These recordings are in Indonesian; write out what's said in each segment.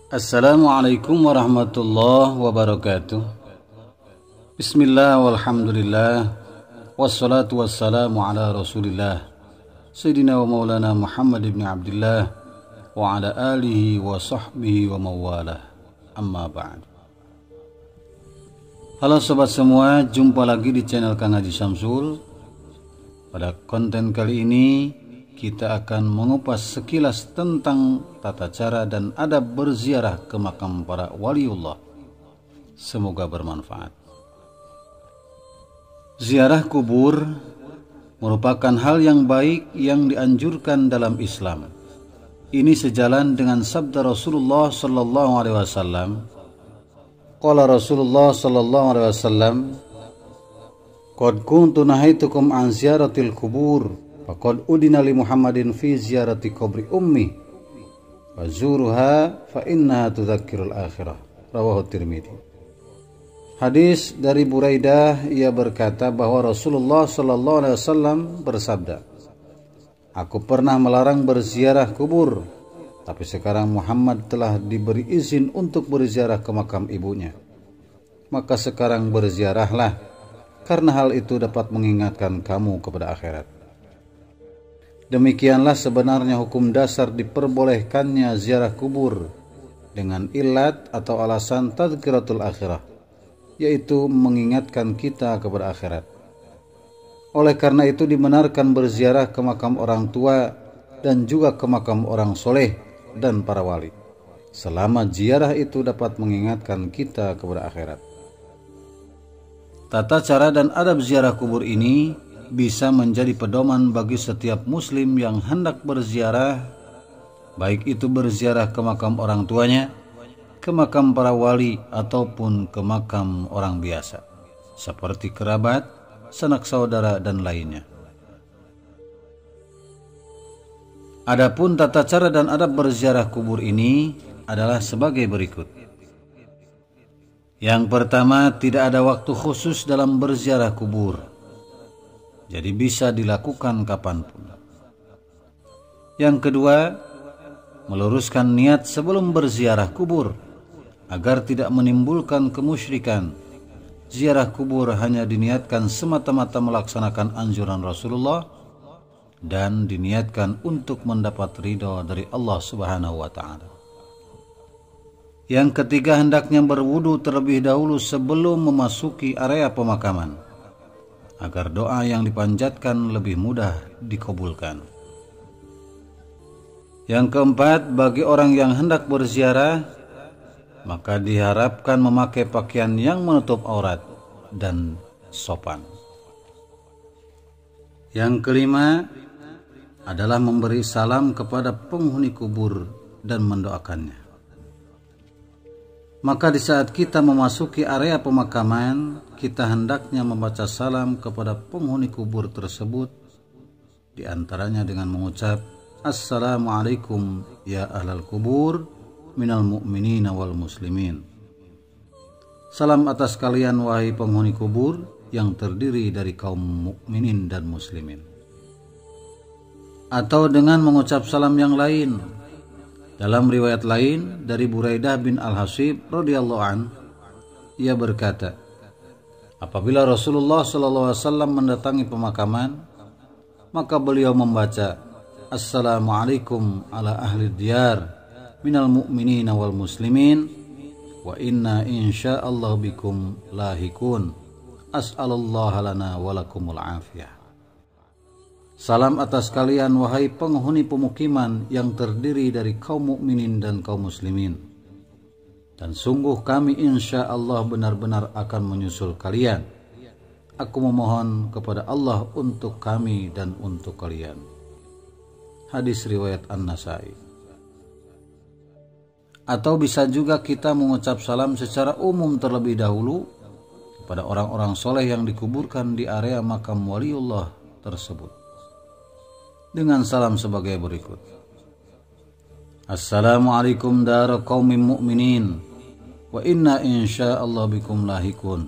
Assalamualaikum warahmatullahi wabarakatuh. Bismillah walhamdulillah wassalatu wassalamu ala rasulillah Sayyidina wa maulana Muhammad ibn Abdullah wa ala alihi wa sahbihi wa mawalah. Amma ba'd. Halo sobat semua, jumpa lagi di channel Kang Haji Syamsul. Pada konten kali ini kita akan mengupas sekilas tentang tata cara dan adab berziarah ke makam para waliullah. Semoga bermanfaat. Ziarah kubur merupakan hal yang baik yang dianjurkan dalam Islam. Ini sejalan dengan sabda Rasulullah sallallahu alaihi wasallam. Qala Rasulullah sallallahu alaihi wasallam, "Qad kuntu nahaitukum an ziyaratil kubur. Faqad udina li Muhammadin fi ziyarati qabri ummi fazuruha fa innaha tudzakkirul akhirah." Rawahu Tirmidzi. Hadis dari Buraidah, ia berkata bahwa Rasulullah sallallahu alaihi wasallam bersabda, "Aku pernah melarang berziarah kubur, tapi sekarang Muhammad telah diberi izin untuk berziarah ke makam ibunya. Maka sekarang berziarahlah, karena hal itu dapat mengingatkan kamu kepada akhirat." Demikianlah sebenarnya hukum dasar diperbolehkannya ziarah kubur dengan ilat atau alasan tadzkiratul akhirah, yaitu mengingatkan kita kepada akhirat. Oleh karena itu dibenarkan berziarah ke makam orang tua dan juga ke makam orang soleh dan para wali, selama ziarah itu dapat mengingatkan kita kepada akhirat. Tata cara dan adab ziarah kubur ini bisa menjadi pedoman bagi setiap muslim yang hendak berziarah, baik itu berziarah ke makam orang tuanya, ke makam para wali, ataupun ke makam orang biasa seperti kerabat, sanak saudara, dan lainnya. Adapun tata cara dan adab berziarah kubur ini adalah sebagai berikut. Yang pertama, tidak ada waktu khusus dalam berziarah kubur, jadi bisa dilakukan kapanpun. Yang kedua, meluruskan niat sebelum berziarah kubur agar tidak menimbulkan kemusyrikan. Ziarah kubur hanya diniatkan semata-mata melaksanakan anjuran Rasulullah dan diniatkan untuk mendapat ridho dari Allah Subhanahu wa Ta'ala. Yang ketiga, hendaknya berwudu terlebih dahulu sebelum memasuki area pemakaman, agar doa yang dipanjatkan lebih mudah dikabulkan. Yang keempat, bagi orang yang hendak berziarah, maka diharapkan memakai pakaian yang menutup aurat dan sopan. Yang kelima adalah memberi salam kepada penghuni kubur dan mendoakannya. Maka di saat kita memasuki area pemakaman, kita hendaknya membaca salam kepada penghuni kubur tersebut, di antaranya dengan mengucap, "Assalamualaikum ya ahlal kubur minal mu'minina wal muslimin." Salam atas kalian wahai penghuni kubur yang terdiri dari kaum mukminin dan muslimin. Atau dengan mengucap salam yang lain. Dalam riwayat lain dari Buraidah bin Al-Hasib radhiyallahu an, ia berkata, apabila Rasulullah SAW mendatangi pemakaman, maka beliau membaca, "Assalamualaikum ala ahli diyar minal mu'minina wal muslimin wa inna insyaallah bikum lahikun as'alallahu lana walakumul afiyah." Salam atas kalian wahai penghuni pemukiman yang terdiri dari kaum mukminin dan kaum muslimin, dan sungguh kami insya Allah benar-benar akan menyusul kalian. Aku memohon kepada Allah untuk kami dan untuk kalian. Hadis riwayat An-Nasai. Atau bisa juga kita mengucap salam secara umum terlebih dahulu kepada orang-orang soleh yang dikuburkan di area makam waliullah tersebut, dengan salam sebagai berikut. "Assalamualaikum dara qaumin mu'minin wa inna insyaallah bikum lahikun.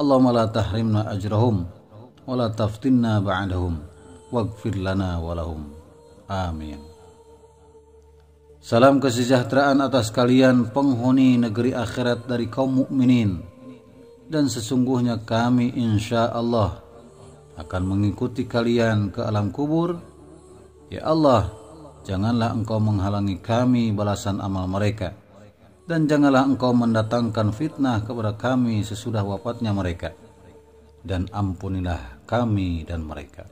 Allahumma la tahrimna ajrahum wa la taftinna ba'dahum waghfir lana wa lahum. Amin." Salam kesejahteraan atas kalian penghuni negeri akhirat dari kaum mukminin. Dan sesungguhnya kami insya Allah akan mengikuti kalian ke alam kubur. Ya Allah, janganlah engkau menghalangi kami balasan amal mereka. Dan janganlah engkau mendatangkan fitnah kepada kami sesudah wafatnya mereka. Dan ampunilah kami dan mereka.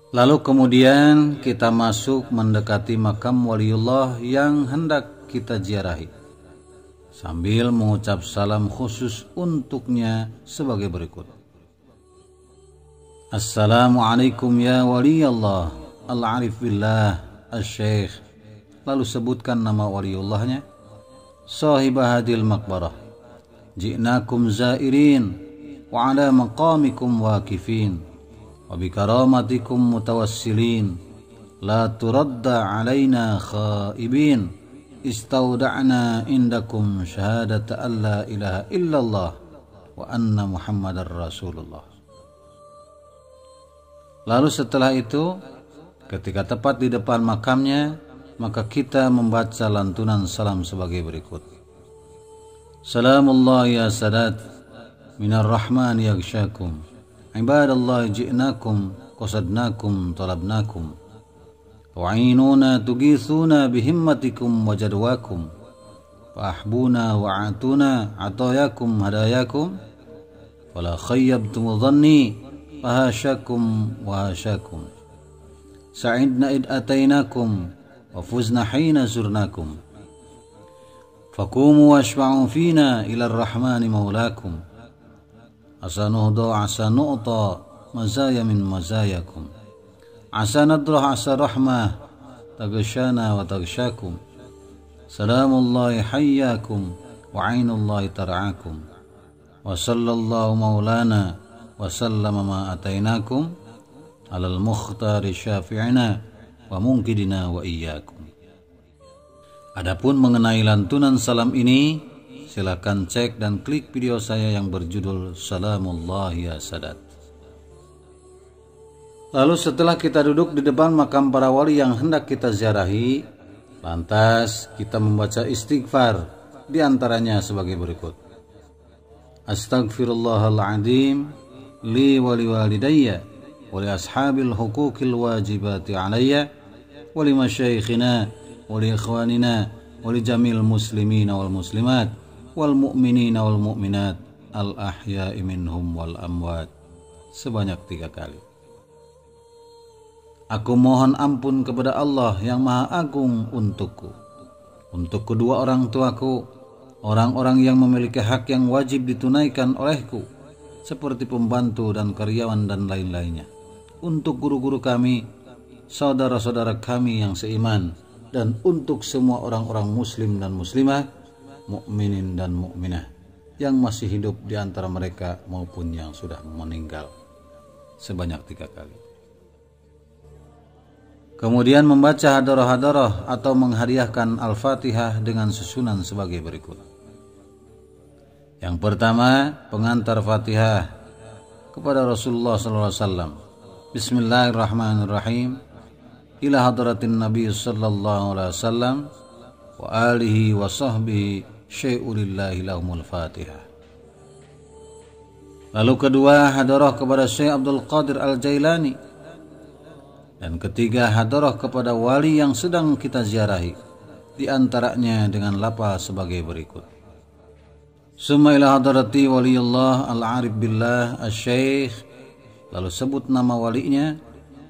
Lalu kemudian kita masuk mendekati makam waliullah yang hendak kita ziarahi, sambil mengucap salam khusus untuknya sebagai berikut. Assalamualaikum ya waliyallah al-arif billah al-syekh. Lalu sebutkan nama waliullahnya. Sahibah hadil maqbarah, ji'nakum zairin wa ala maqamikum waqifin wa bikaramatikum mutawassilin la turadda alaina khaibin istauda'na indakum syahadata an la ilaha illallah wa anna muhammadar rasulullah. Lalu setelah itu, ketika tepat di depan makamnya, maka kita membaca lantunan salam sebagai berikut. Salamullah ya sadat minar rahman yaghshakum ibadallah ji'nakum qasadnakum talabnakum wa'inuna tugithuna bihimmatikum wajadwakum fa'ahbuna wa'atuna atayakum hadayakum wala khayyabtum dhanni fahashakum wahashakum sa'idna id atainakum wa fuzna hina zurnakum faqumu washfa'u fina ila ar-rahmani maulakum asanuhda asanu'ta mazaya min mazayakum asanadrah asarahmah tagashana wa tagshakum salamullahi hayyakum wa ainullahi tar'akum wa sallallahu maulana wa sallama ma atainakum alal mukhtari syafi'ina wa mungkidina wa iyyakum. Adapun mengenai lantunan salam ini, silakan cek dan klik video saya yang berjudul Salamullah ya Sadat. Lalu setelah kita duduk di depan makam para wali yang hendak kita ziarahi, lantas kita membaca istighfar, di antaranya sebagai berikut. Astaghfirullahaladzim li wali walidayya wa li ashabil huquqil wajibati alayya wa li masyaikhina wa li ikhwanina wa li jamil muslimina wal muslimat wal mu'minina wal mu'minat al ahya'i minhum wal amwat, sebanyak 3 kali. Aku mohon ampun kepada Allah yang Maha Agung untukku, untuk kedua orang tuaku, orang-orang yang memiliki hak yang wajib ditunaikan olehku, seperti pembantu dan karyawan dan lain-lainnya, untuk guru-guru kami, saudara-saudara kami yang seiman, dan untuk semua orang-orang muslim dan muslimah, mukminin dan mukminah yang masih hidup di antara mereka maupun yang sudah meninggal, sebanyak 3 kali. Kemudian membaca hadarah-hadarah atau menghadiahkan Al-Fatihah dengan susunan sebagai berikut. Yang pertama, pengantar Fatihah kepada Rasulullah SAW. Bismillahirrahmanirrahim. Ila hadratin Nabi sallallahu alaihi wasallam wa alihi wa sahbihi syai'ulillahi lahumul Fatihah. Lalu kedua, hadarah kepada Syekh Abdul Qadir Al-Jailani. Dan ketiga, hadarah kepada wali yang sedang kita ziarahi, di antaranya dengan lafaz sebagai berikut. Summa ila hadarati waliyullah al-arif billah al-syekh. Lalu sebut nama walinya,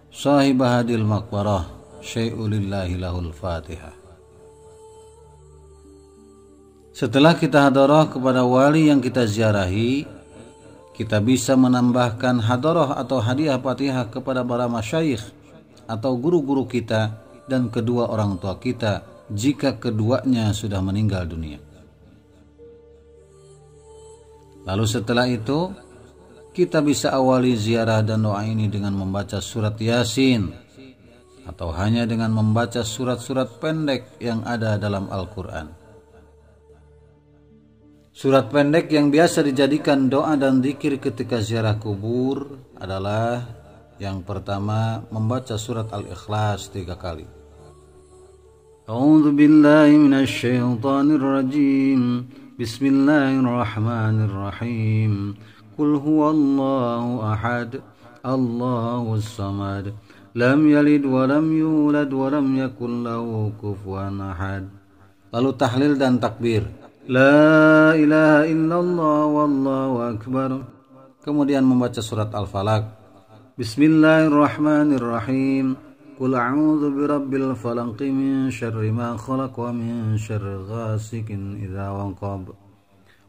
sahibah hadil maqbarah syai'ulillahi lahul Fatihah. Setelah kita hadarah kepada wali yang kita ziarahi, kita bisa menambahkan hadarah atau hadiah Fatihah kepada para masyayikh atau guru-guru kita dan kedua orang tua kita jika keduanya sudah meninggal dunia. Lalu setelah itu, kita bisa awali ziarah dan doa ini dengan membaca surat Yasin atau hanya dengan membaca surat-surat pendek yang ada dalam Al-Quran. Surat pendek yang biasa dijadikan doa dan zikir ketika ziarah kubur adalah yang pertama, membaca surat Al-Ikhlas 3 kali. A'udzu billahi minasy syaithanir rajim. Bismillahirrahmanirrahim. Qul huwallahu ahad, Allahus samad, lam yalid wa lam yulad wa lam yakul lahu kufuwan ahad. Lalu tahlil dan takbir. La ilaha illallah wallahu akbar. Kemudian membaca surat Al-Falaq. Bismillahirrahmanirrahim. Qul a'udzu birabbil falaq min syarri ma khalaq wa min syarri ghasikin idza waqab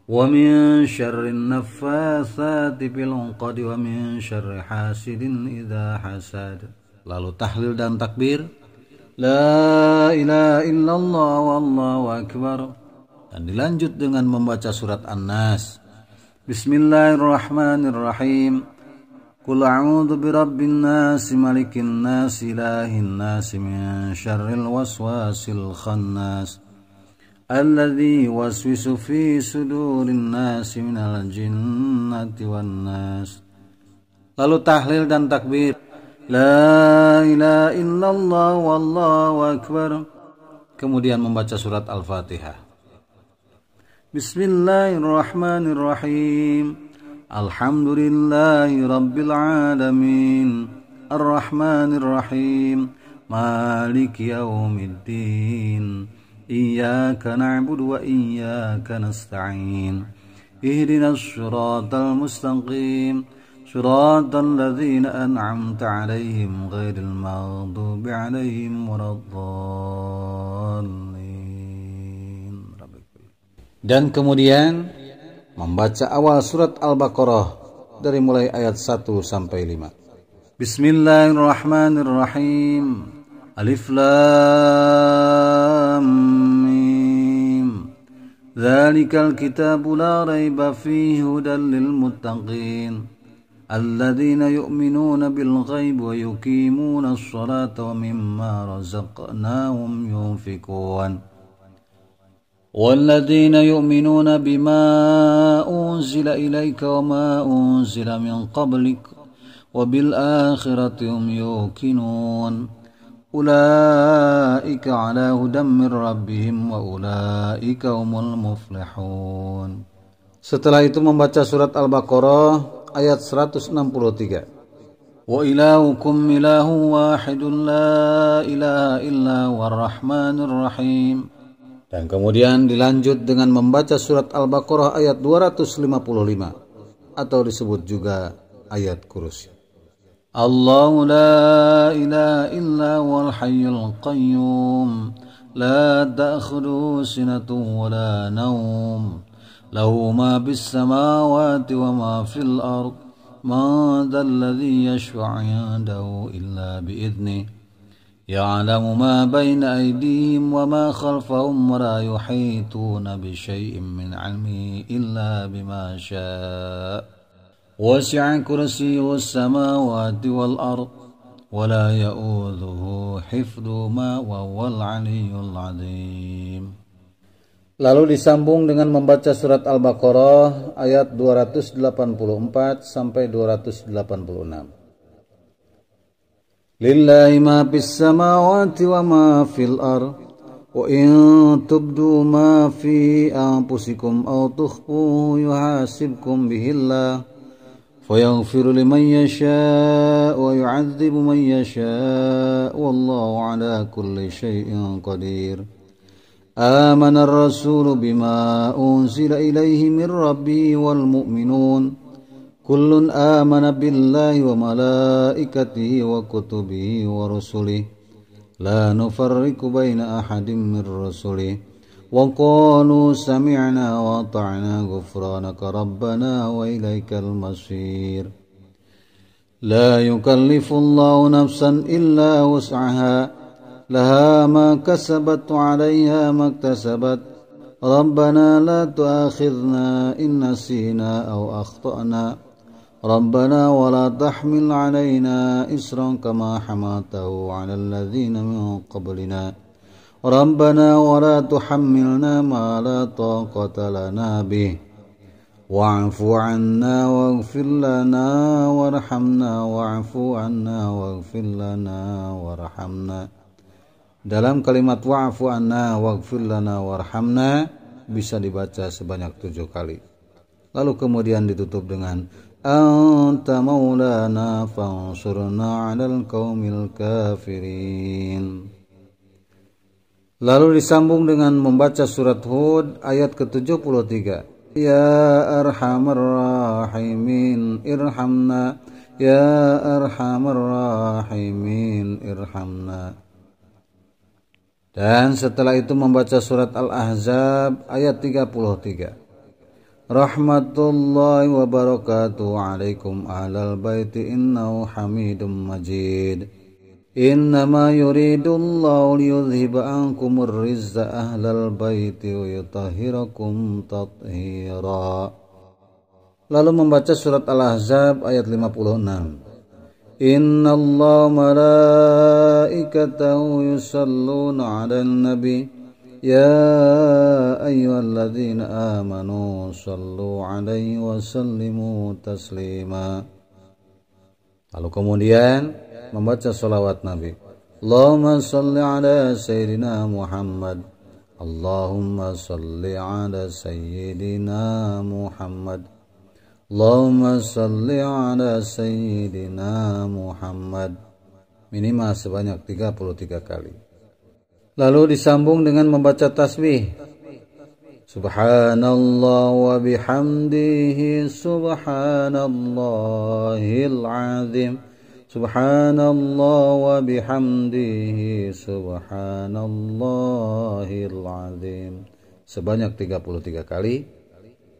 wa min syarri naffatsati fil 'uqad wa min syarri hasidin idza hasad. Lalu tahlil dan takbir. La ilaha illallah wallahu akbar. Dan dilanjut dengan membaca surat An-Nas. Bismillahirrahmanirrahim. Qul a'udzu birabbin nas, malikin nas, ilahin nas, min syarril waswasil khannas, alladzi yuwaswisu fi sudurin nas minal jinnati wan nas. Lalu tahlil dan takbir. La ilaha illallah wallahu akbar. Kemudian membaca surat Al-Fatihah. Bismillahirrahmanirrahim. Alhamdulillahi rabbil alamin, arrahmanir rahim, maliki yaumiddin, iyyaka na'budu wa iyyaka nasta'in, ihdinas siratal mustaqim, siratal ladzina an'amta 'alaihim ghairil maghdubi 'alaihim waladdallin. Dan kemudian membaca awal surat Al-Baqarah dari mulai ayat 1 sampai 5. Bismillahirrahmanirrahim. Alif Lam Mim. Dzalikal kitabu la raiba fihi hudan lil muttaqin. Alladzina yu'minuna bil ghaibi wa yuqimuna ash-shalata wa mimma razaqnahum yunfiqun. والذين يؤمنون بما أنزل إليك وما أنزل من قبلك وبالآخرة هم يوقنون أولئك على هدى من ربهم وأولئك هم المفلحون. Setelah itu membaca surat Al-Baqarah ayat 163. Wa ilahukum ilahu wahidun la ilaha illa huwar rahmanir rahim. Dan kemudian dilanjut dengan membaca surat Al-Baqarah ayat 255 atau disebut juga ayat kursi. Allahu la ilaha illa huwal hayyul qayyum, la ta'khudhuhu sinatun wa la nawm, lahu ma bis samawati wa ma fil ard, man dhal ladzi yashfa'u 'indahu illa bi idnihi. يعلم ما بين أيديهم وما خلفهم ولا يحيطون بشيء من علمه إلا بما شاء وسع كرسيه السماوات والأرض ولا يؤوده حفظهما وهو العلي العظيم. Lalu disambung dengan membaca surat Al-Baqarah ayat 284 sampai 286. Lillahi ma fis samawati wa ma fil ard wa in tubdu ma fi anfusikum aw tukhfuhu yuhasibkum bihillah fayaghfiru liman yasha' wa yu'adzibu man yasha' wallahu ala kulli syai'in qadir. Amana ar-rasulu bima unzila ilayhi min rabbihi wal mu'minun kullun amana billahi wa malaikatihi wa kutubihi wa rusulihi la nufarriqu baina ahadin min rusulihi wa qalu sami'na wa ata'na ghufranaka rabbana wa ilaikal masir. La yukallifu Allahu nafsan illa wus'aha laha ma kasabat wa 'alayha ma iktasabat rabbana la tu'akhidhna in nasina aw akhtana ربنا ولا تحمل علينا إصرا كما حملته على الذين من قبلنا ربنا ولا تحملنا ما لا طاقة لنا به واعف عنا واغفر لنا وارحمنا واعف عنا واغفر لنا وارحمنا Dalam kalimat wa'fu anna waghfir lana warhamna bisa dibaca sebanyak 7 kali. Lalu kemudian ditutup dengan anta maulana fansurna 'alal qaumil kafirin. Lalu disambung dengan membaca surat Hud ayat ke-73. Ya arhamar rahimin irhamna, ya arhamar rahimin irhamna. Dan setelah itu membaca surat Al-Ahzab ayat 33. Rahmatullahi wa barakatuhu alaikum ahlal baiti innahu hamidum majid. Innama yuridullahu liyudhiba ankumur rizza ahlal baiti wa yutahhirakum tathira. Lalu membaca surat Al-Ahzab ayat 56. Inna Allah malaikatahu yusalluna 'alan nabi ya ayyuhalladzina amanu sallu 'alaihi wa sallimu taslima. Lalu kemudian membaca salawat Nabi. Allahumma salli 'ala sayyidina Muhammad. Allahumma salli 'ala sayyidina Muhammad. Allahumma salli ala sayyidina Muhammad. Minimal sebanyak 33 kali. Lalu disambung dengan membaca tasbih. Subhanallah wa bihamdihi subhanallahil azim. Subhanallah wa bihamdihi subhanallahil azim. Sebanyak 33 kali.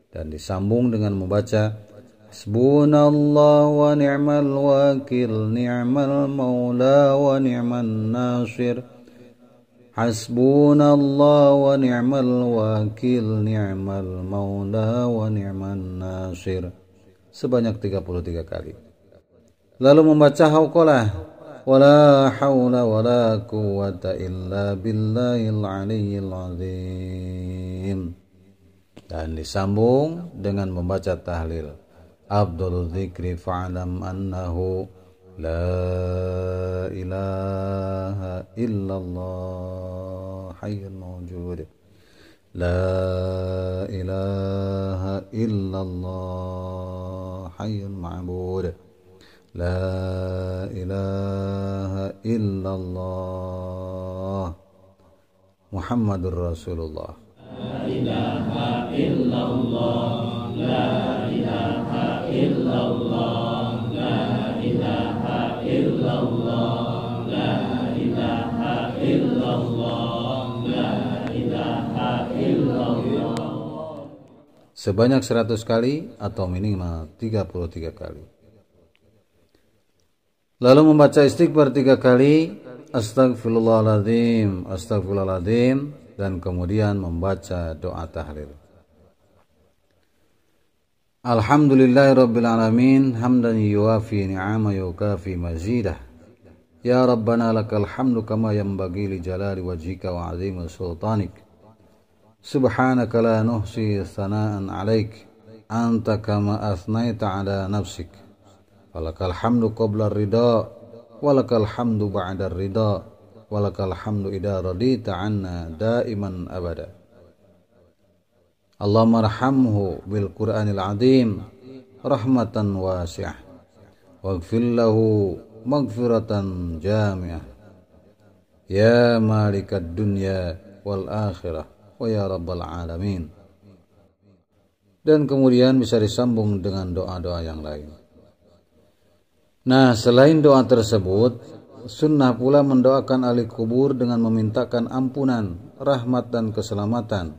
Dan disambung dengan membaca Hasbunallah wa ni'mal wakil, ni'mal maula wa ni'man nasir. Hasbunallah wa ni'mal wakil, ni'mal maula wa ni'man nasir. Sebanyak 33 kali. Lalu membaca hauqalah wala haula wala quwwata illa billahil aliyyil azim. Dan disambung dengan membaca tahlil. Afdhalul dzikri fa'lam annahu la ilaha illallah hayyul mawjud. La ilaha illallah hayyul ma'bud. La ilaha illallah Muhammadur Rasulullah. La ilaha illallah, la ilaha illallah, la ilaha illallah, la ilaha illallah, la ilaha illallah. Sebanyak 100 kali atau minimal 33 kali. Lalu membaca istighfar 3 kali, astagfirullahaladzim, astagfirullahaladzim. Dan kemudian membaca doa tahlil. Alhamdulillahirabbil alamin hamdan yuwafi ni'ama yukafi mazidah. Ya Rabbana lakal hamdu kama yanbaghi li jalali wajhika wa 'azimi sultanik. Subhanaka la nuhsi thana'an 'alaik anta kama athnaita 'ala nafsik. Walakal hamdu qabla ar-ridha walakal hamdu ba'da ar-ridha. Walakal hamdu idza radita 'anna daiman abada. Allahumma arhamhu bil Qur'anil 'azim rahmatan wasi'ah waghfir lahu maghfiratan jami'ah ya malikad dunya wal akhirah wa ya rabbal alamin. Dan kemudian bisa disambung dengan doa-doa yang lain. Nah, selain doa tersebut, sunnah pula mendoakan ahli kubur dengan memintakan ampunan, rahmat dan keselamatan.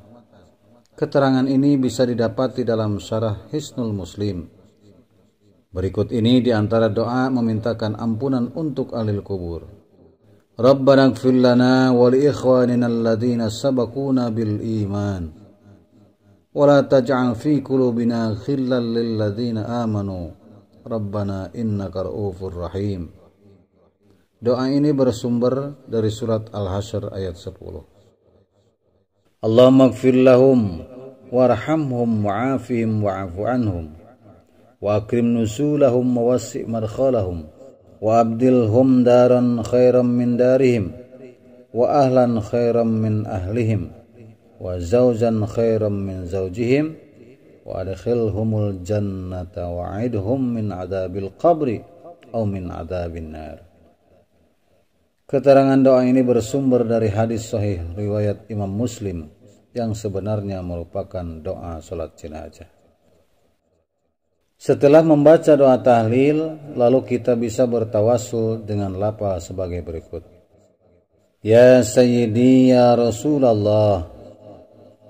Keterangan ini bisa didapati dalam syarah Hisnul Muslim. Berikut ini diantara doa memintakan ampunan untuk ahli kubur. Rabbana ighfir lana wa li ikhwanina alladhina sabaquna bil iman. Wa la taj'al fi qulubina ghillan lil ladzina amanu. Rabbana innaka ra'ufur rahim. Doa ini bersumber dari surat Al-Hasyr ayat 10. Allahumma ighfir lahum warhamhum wa'afihim wa'afu anhum wa akrim nusulahum wa wassi' madkhalahum wa abdilhum daran khairan min darihim wa ahlan khairam min ahlihim wa zawjan khairam min zawjihim wa adkhilhumul jannata wa'idhum min adabil qabri aw min adabin nar. Keterangan doa ini bersumber dari hadis sahih riwayat Imam Muslim yang sebenarnya merupakan doa salat jenazah. Setelah membaca doa tahlil, lalu kita bisa bertawassul dengan lafal sebagai berikut. Ya Sayyidi ya Rasulullah,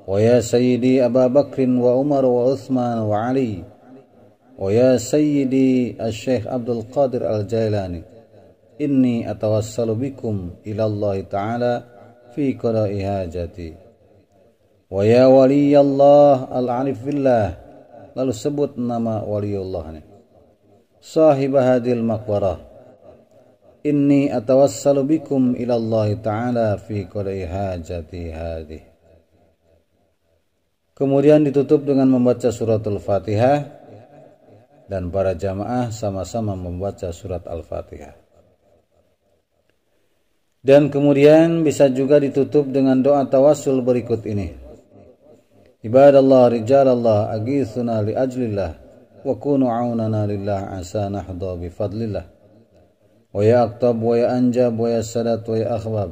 wa ya Sayyidi Abu Bakrin wa Umar wa Uthman wa Ali, wa ya Sayyidi Al-Syeikh Abdul Qadir Al-Jailani, inni atawassalu bikum ila Allah Ta'ala fi qada'i hajati. Wa ya waliyallah al-arif billah, lalu sebut nama waliullah ini. Sahibah hadil maqbarah, inni atawassalu bikum ila Allah Ta'ala fi qada'i hajati hadih. Kemudian ditutup dengan membaca suratul Fatihah, dan para jamaah sama-sama membaca surat Al-Fatihah. Dan kemudian bisa juga ditutup dengan doa tawassul berikut ini. Ibadallah rijalallah agithuna li ajlillah wa kunu aunana lillah asa nahda bifadlillah. Wa ya aktab wa ya anjab wa ya sadat wa ya akhbab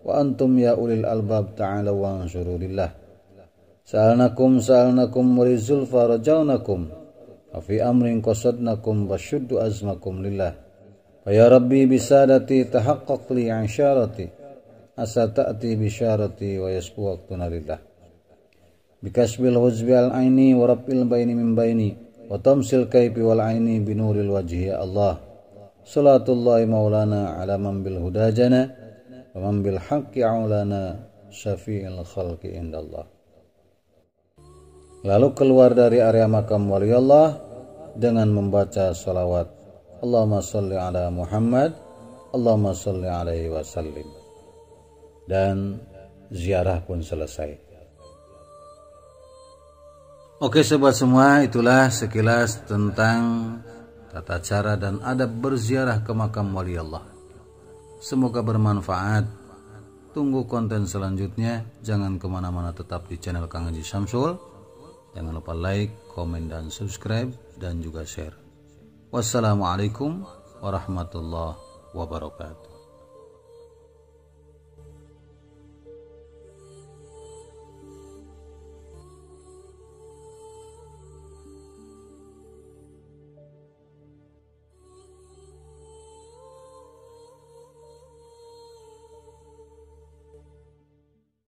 wa antum ya ulil albab ta'ala wa ansyuru lillah. Sa'alnakum warizulfa rajaunakum wa fi amrin qasadnakum wa syuddu azmakum lillah. Ya Rabbi bisadati tahaqqaq li ansyarati asa ta'ti bisyarati wa yasbu waqtuna lillah. Bikasbil huzbi al-aini wa rabbil baini min baini wa tamsil kaifi wal aini binuril wajhi ya Allah. Salatullahi maulana ala man bil hudajana wa man bil haqqi aulana syafi'il khalqi indallah. Lalu keluar dari area makam waliullah dengan membaca salawat Allahumma salli ala Muhammad, Allahumma salli alaihi wasallim. Dan ziarah pun selesai. Oke sobat semua, itulah sekilas tentang tata cara dan adab berziarah ke makam wali Allah. Semoga bermanfaat. Tunggu konten selanjutnya. Jangan kemana-mana, tetap di channel Kang Haji Samsul. Jangan lupa like, komen, dan subscribe, dan juga share. Wassalamualaikum warahmatullahi wabarakatuh.